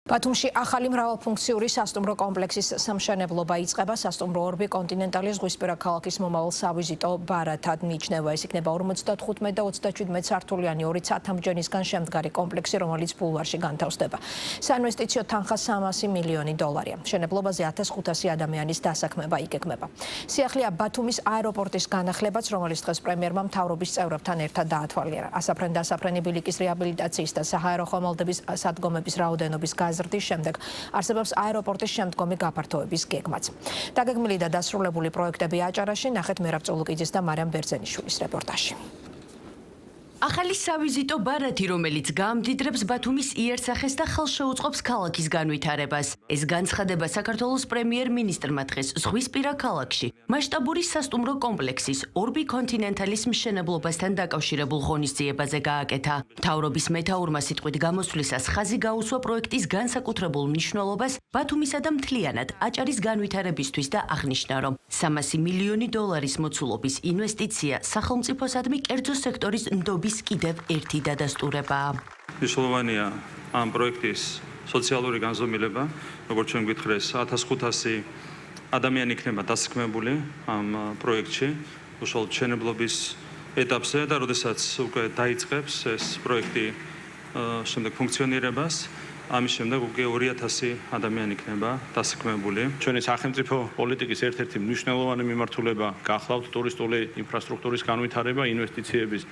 ბათუმში ახალი მრავალფუნქციური სასტუმრო კომპლექსის სამშენებლობა იწყება. სასტუმრო ორბი კონტინენტალის ზღვისპირა ქალაქის მომავალ სავიზიტო ბარათად მიიჩნევა. ეს იქნება 55 და 37 სართულიანი ორი ცათამბჯენისგან შემდგარი კომპლექსი, რომელიც ბულვარში განთავსდება. საინვესტიციო თანხა 300 მილიონი დოლარია. მშენებლობაზე 1500 ადამიანის დასაქმება იგეგმება. სიახლეა ბათუმის აეროპორტის განახლებაც, რომელიც დღეს პრემიერმა მთავრობის წევრებთან ერთად დაათვალიერა. ასაფრენ-დასაფრენი ბილიკის რეაბილიტაციის და საჰაერო ხომალდების სადგომების რაოდენობის ზრდის შემდეგ არსებობს აეროპორტის შემდგომი გაფართოების გეგმაც. დაგეგმილი და დასრულებული პროექტები აჭარაში, ნახეთ მერაბ წულუკიძის და მარიამ ბერძენიშვილის რეპორტაჟი. ახალი სავიზიტო ბარათი, რომელიც გაამდიდრებს ბათუმის იერსახეს და ხელშეუწყობს ქალაქის განვითარებას. ეს განცხადება საქართველოს პრემიერ-მინისტრმა დღეს ზღვისპირა ქალაქში მასშტაბური სასტუმრო კომპლექსის ორბი კონტინენტალის მშენებლობასთან დაკავშირებულ ღონისძიებაზე გააკეთა. მთავრობის მეთაურმა სიტყვით გამოსვლისას ხაზი გაუსვა პროექტის განსაკუთრებულ მნიშვნელობას ბათუმისა და მთლიანად აჭარის განვითარებისთვის და აღნიშნა, რომ 300 მილიონი დოლარის მოცულობის ინვესტიცია სახელმწიფოსადმი კერძო სექტორის ნდობის კიდევ ერთი დადასტურებაა. მნიშვნელოვანია ამ პროექტის სოციალური განზომილება, როგორც ჩვენ გითხრეს, 1500 ადამიანი იქნება დასაქმებული ამ პროექტში, უშუალოდ მშენებლობის ეტაპზე და როდესაც უკვე დაიწყებს ეს პროექტი შემდეგ ფუნქციონირებას, ამის შემდეგ უკვე 2000 ადამიანი იქნება დასაქმებული. ჩვენი სახელმწიფო პოლიტიკის ერთ-ერთი მნიშვნელოვანი მიმართულება გახლავთ ტურისტული ინფრასტრუქტურის განვითარება, ინვესტიციების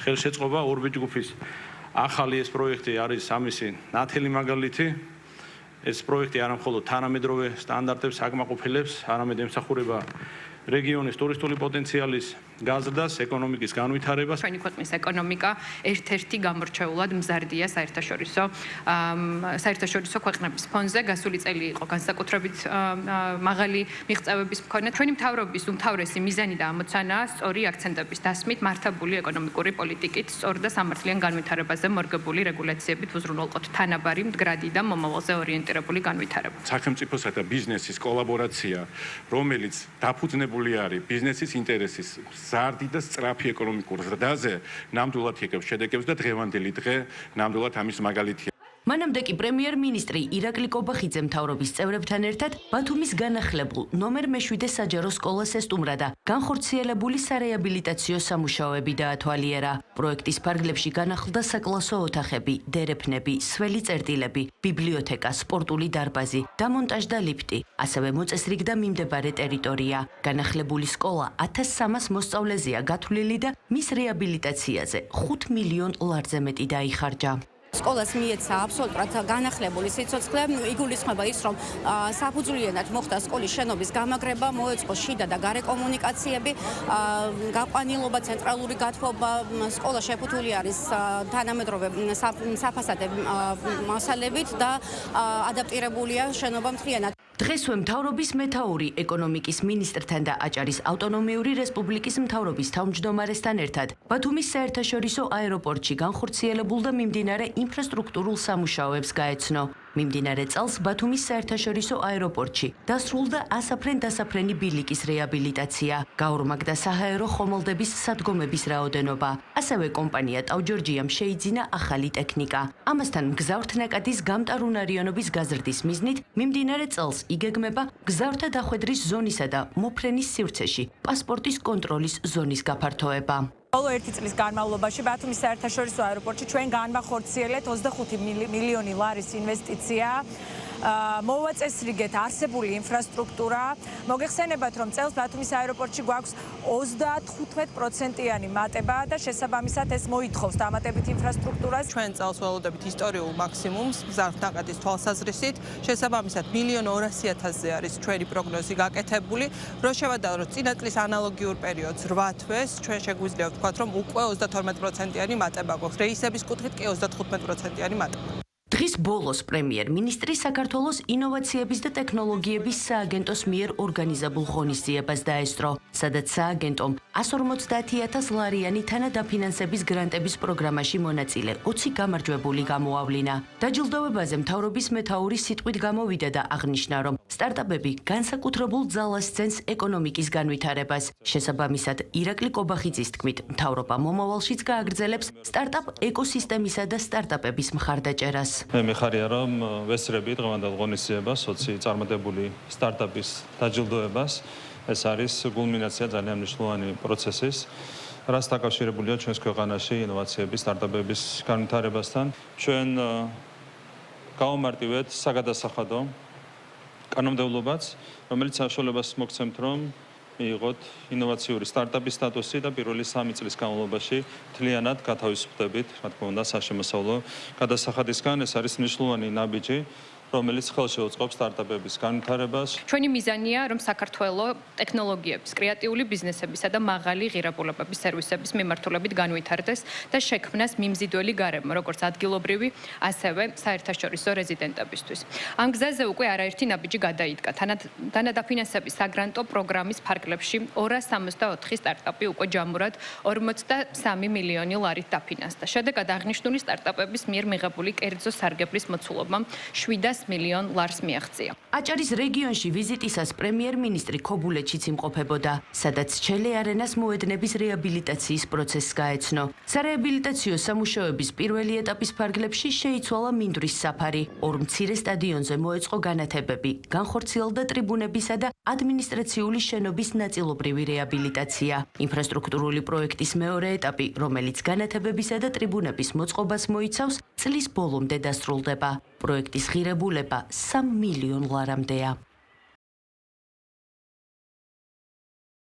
ხელშეწყობა. ორბი ჯგუფის ახალი ეს პროექტი არის ამისი ნათელი მაგალითი. ეს პროექტი არა მხოლოდ თანამედროვე სტანდარტებს აკმაყოფილებს, არამედ ემსახურება რეგიონის ტურისტული პოტენციალის გაზრდას, ეკონომიკის განვითარებას. ჩვენი ქვეყნის ეკონომიკა ერთ-ერთი გამორჩეულად მზარდია საერთაშორისო ქვეყნების ფონზე. გასული წელი იყო განსაკუთრებით მაღალი მიღწევების მქონე. ჩვენი მთავრობის უმთავრესი მიზანი და ამოცანაა სწორი აქცენტების დასმით მართებული ეკონომიკური პოლიტიკით, სწორ და სამართლიან განვითარებაზე მორგებული რეგულაციებით უზრუნველყოთ თანაბარი, მდგრადი და მომავალზე ორიენტირებული განვითარება. სახელმწიფოსა და ბიზნესის კოლაბორაცია, რომელიც დაფუძნებული არის ბიზნესის ინტერესის ზარდი და სწრაფი ეკონომიკურ ზრდაზე, ნამდვილად იღებს შედეგებს და დღევანდელი დღე ნამდვილად ამის მაგალითია. მანამდე კი პრემიერ-მინისტრი ირაკლი კობახიძე მთავრობის წევრებთან ერთად ბათუმის განახლებულ ნომერ მე-7 საჯარო სკოლას ესტუმრა და განხორციელებული სარეაბილიტაციო სამუშაოები დაათვალიერა. პროექტის ფარგლებში განახლდა საკლასო ოთახები, დერეფნები, სველი წერტილები, ბიბლიოთეკა, სპორტული დარბაზი, დამონტაჟდა ლიფტი, ასევე მოწესრიგდა მიმდებარე ტერიტორია. განახლებული სკოლა 1300 მოსწავლეზეა გათვლილი და მის რეაბილიტაციაზე 5 მილიონ ლარზე მეტი დაიხარჯა. სკოლას მიეცა აბსოლუტურად განახლებული სიცოცხლე. იგულისხმება ის, რომ საფუძვლიანად მოხდა სკოლის შენობის გამაგრება, მოეწყო შიდა და გარე კომუნიკაციები, გაყვანილობა, ცენტრალური გათბობა, სკოლა შეფუთული არის თანამედროვე საფასადე მასალებით და ადაპტირებულია შენობა მთლიანად. დღესვე მთავრობის მეთაური ეკონომიკის მინისტრთან და აჭარის ავტონომიური რესპუბლიკის მთავრობის თავმჯდომარესთან ერთად ბათუმის საერთაშორისო აეროპორტში განხორციელებულ და მიმდინარე ინფრასტრუქტურულ სამუშაოებს გაეცნო. მიმდინარე წელს ბათუმის საერთაშორისო აეროპორტში დასრულდა ასაფრენ-დასაფრენი ბილიკის რეაბილიტაცია, გაორმაგდა საჰაერო ხომალდების სადგომების რაოდენობა. ასევე კომპანია ტავჯორჯიამ შეიძინა ახალი ტექნიკა. ამასთან მგზავრთნაკადის გამტარუნარიანობის გაზრდის მიზნით მიმდინარე წელს იგეგმება მგზავრთა დახვედრის ზონისა და მოფრენის სივრცეში პასპორტის კონტროლის ზონის გაფართოება. ბოლო ერთი წლის განმავლობაში ბათუმის საერთაშორისო აეროპორტში ჩვენ განვახორციელეთ 25 მილიონი ლარის ინვესტიცია. მოვაწესრიგეთ არსებული ინფრასტრუქტურა. მოგეხსენებათ, რომ წელს ბათუმის აეროპორტში გვაქვს 35%-იანი მატება და შესაბამისად ეს მოითხოვს დამატებით ინფრასტრუქტურას. ჩვენ წელს ველოდებით ისტორიულ მაქსიმუმს მგზავრთნაკადის თვალსაზრისით. შესაბამისად 1.200.000-ზე არის ჩვენი პროგნოზი გაკეთებული. რო შევადაროთ წინა წლის ანალოგიურ პერიოდს 8 თვეს, ჩვენ შეგვიძლია ვთქვათ, რომ უკვე 32%-იანი მატება გვაქვს. რეისების კუთხით კი 35%-იანი მატება. დღის ბოლოს პრემიერ-მინისტრი საქართველოს ინოვაციების და ტექნოლოგიების სააგენტოს მიერ ორგანიზებულ ღონისძიებას დაესწრო, სადაც სააგენტომ 150.000 ლარიანი თანადაფინანსების გრანტების პროგრამაში მონაწილე 20 გამარჯვებული გამოავლინა. დაჯილდოვებაზე მთავრობის მეთაური სიტყვით გამოვიდა და აღნიშნა, რომ სტარტაპები განსაკუთრებულ ძალას ძენს ეკონომიკის განვითარებას. შესაბამისად, ირაკლი კობახიძის თქმით, მთავრობა მომავალშიც გააგრძელებს სტარტაპ ეკოსისტემისა და სტარტაპების მხარდაჭერას. მე მიხარია რომ ვესწრები დღევანდელ ღონისძიებას, სოცი წარმატებული სტარტაპის დაჯილდოებას. ეს არის კულმინაცია ძალიან მნიშვნელოვანი პროცესის, რაც დაკავშირებულია ჩვენს ქვეყანაში ინოვაციების, სტარტაპების განვითარებასთან. ჩვენ გავამარტივეთ საგადასახადო კანონმდებლობაც, რომელიც საშუალებას მოგცემთ, რომ მიიღოთ ინოვაციური სტარტაპის სტატუსი და პირველი 3 წლის განმავლობაში მთლიანად გათავისუფლდებით, რა თქმა უნდა, საშემოსავლო გადასახადისგან. ეს არის მნიშვნელოვანი ნაბიჯი, რომელიც ხელს შეუწყობს სტარტაპების განვითარებას. ჩვენი მიზანია, რომ საქართველოს ტექნოლოგიების, კრეატიული ბიზნესებისა და მაღალი ღირებულებების სერვისების მიმართულებით განვითარდეს და შექმნას მიმზიდველი გარემო, როგორც ადგილობრივი, ასევე საერთაშორისო რეზიდენტებისთვის. ამ გზაზე უკვე არაერთი ნაბიჯი გადაიდგა. თანადაფინანსების საგრანტო პროგრამის ფარგლებში 264 სტარტაპი უკვე ჯამურად 43 მილიონი ლარით დაფინანსდა. შედეგად აღნიშნული სტარტაპების მიერ მიღებული კერძო სარგებლის მოცულობამ 700 მილიონ ლარს მიაღწია. აჭარის რეგიონში ვიზიტისას პრემიერ-მინისტრი ქობულეთშიც იმყოფებოდა, სადაც ჩელე არენას მოედნების რეაბილიტაციის პროცესს გაეცნო. სარეაბილიტაციო სამუშაოების პირველი ეტაპის ფარგლებში შეიცვალა მინდვრის საფარი, ორ მცირე სტადიონზე მოეწყო განათებები, განხორციელდა ტრიბუნებისა და ადმინისტრაციული შენობის ნაწილობრივი რეაბილიტაცია. ინფრასტრუქტურული პროექტის მეორე ეტაპი, რომელიც განათებებისა და ტრიბუნების მოწყობას მოიცავს, წლის ბოლომდე დასრულდება. პროექტის ღირებულება 3 მილიონ ლარამდეა.